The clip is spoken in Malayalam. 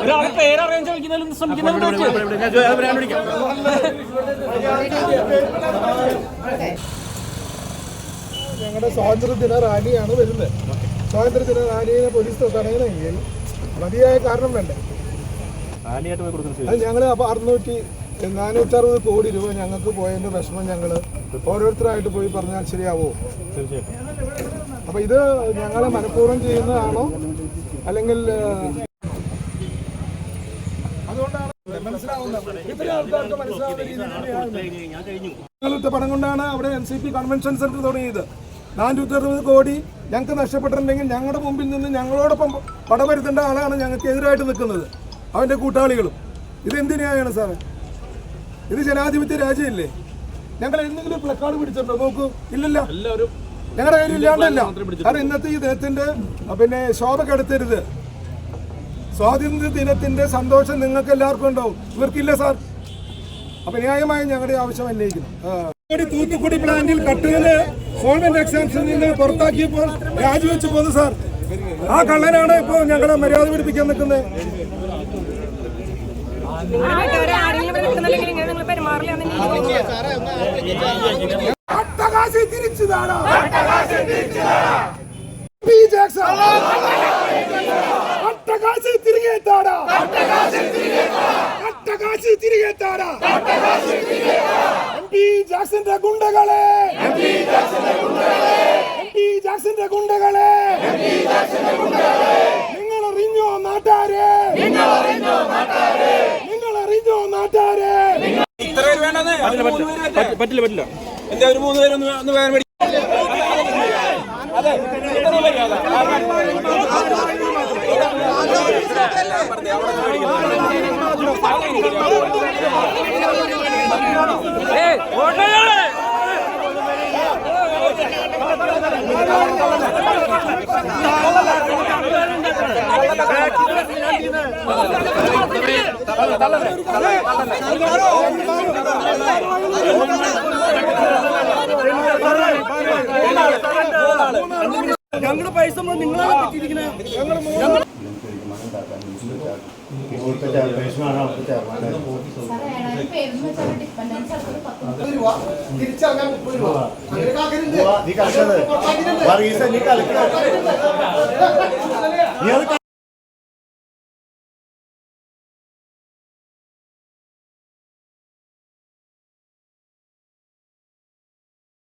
ഒരാളെ പേര് അറേഞ്ച് കളിക്കുന്നതിലും ശ്രമിക്കുന്നതിലും ഞങ്ങളുടെ സ്വാതന്ത്ര്യദിന റാലിയാണ് വരുന്നത്. സ്വാതന്ത്ര്യദിന റാലിയെ പോലീസ് തടയണമെങ്കിൽ മതിയായ കാരണം വേണ്ടേ? അത് ഞങ്ങൾ അപ്പോൾ 460 കോടി രൂപ ഞങ്ങൾക്ക് പോയതിൻ്റെ വിഷമം ഞങ്ങൾ ഓരോരുത്തരായിട്ട് പോയി പറഞ്ഞാൽ ശരിയാവോ? അപ്പോൾ ഇത് ഞങ്ങൾ മനഃപൂർവ്വം ചെയ്യുന്നതാണോ അല്ലെങ്കിൽ മനസ്സിലാവുന്ന പണം കൊണ്ടാണ് അവിടെ NCP കൺവെൻഷൻ സെന്റർ തുടങ്ങിയത്. 460 കോടി ഞങ്ങൾക്ക് നഷ്ടപ്പെട്ടിട്ടുണ്ടെങ്കിൽ ഞങ്ങളുടെ മുമ്പിൽ നിന്ന് ഞങ്ങളോടൊപ്പം പടവരുത്തേണ്ട ആളാണ് ഞങ്ങൾക്ക് എതിരായിട്ട് നിൽക്കുന്നത്, അവൻ്റെ കൂട്ടാളികളും. ഇതെന്തിനാണ് സാറേ? ഇത് ജനാധിപത്യ രാജ്യമല്ലേ? ഞങ്ങൾ എന്തെങ്കിലും പ്ലക്കാർഡ് പിടിച്ചിട്ടുണ്ടോ? നോക്കൂ, ഇല്ലല്ലോ. ഞങ്ങളുടെ കയ്യിൽ ഇല്ലാണ്ടല്ല. കാരണം ഇന്നത്തെ ഈ ദിനത്തിന്റെ ശോഭ കെടുത്തരുത്. സ്വാതന്ത്ര്യ ദിനത്തിന്റെ സന്തോഷം നിങ്ങൾക്ക് എല്ലാവർക്കും ഉണ്ടാവും, ഇവർക്കില്ല സാർ. അപ്പൊ ന്യായമായി ഞങ്ങളുടെ ആവശ്യം അന്വേഷിക്കണം. തൂത്തുക്കുടി പ്ലാന്റിൽ കട്ടുകല് സോൾവെന്റ് എക്സാംസിൽ നിന്ന് പുറത്താക്കിയപ്പോൾ രാജിവെച്ച് പോകുന്നു സാർ. ആ കള്ളനാണ് ഇപ്പോൾ ഞങ്ങളെ മര്യാദ പിടിപ്പിക്കാൻ നിൽക്കുന്നത്. തിരിച്ചു തിരികെ താടാ, തിരികെ താടാ. MP ജാക്സന്റെ ഗുണ്ടകളെ, ജാക്സന്റെ ഗുണ്ടകളെ, നിങ്ങൾ അറിഞ്ഞോ നാട്ടാരെ? നിങ്ങൾ അറിഞ്ഞോ നാട്ടാരെ? ഇത്ര പേര് വേണ്ടെന്ന് പറ്റില്ല. എന്താ ഒരു 3 പേരൊന്ന് വേറെ മേടിക്കും. അതെ, ഞങ്ങളുടെ പൈസ നിങ്ങളാണ് പറ്റിയിരിക്കുന്നത്. തിരിച്ചറിയാൻ 30 രൂപ നീ കളിച്ചത്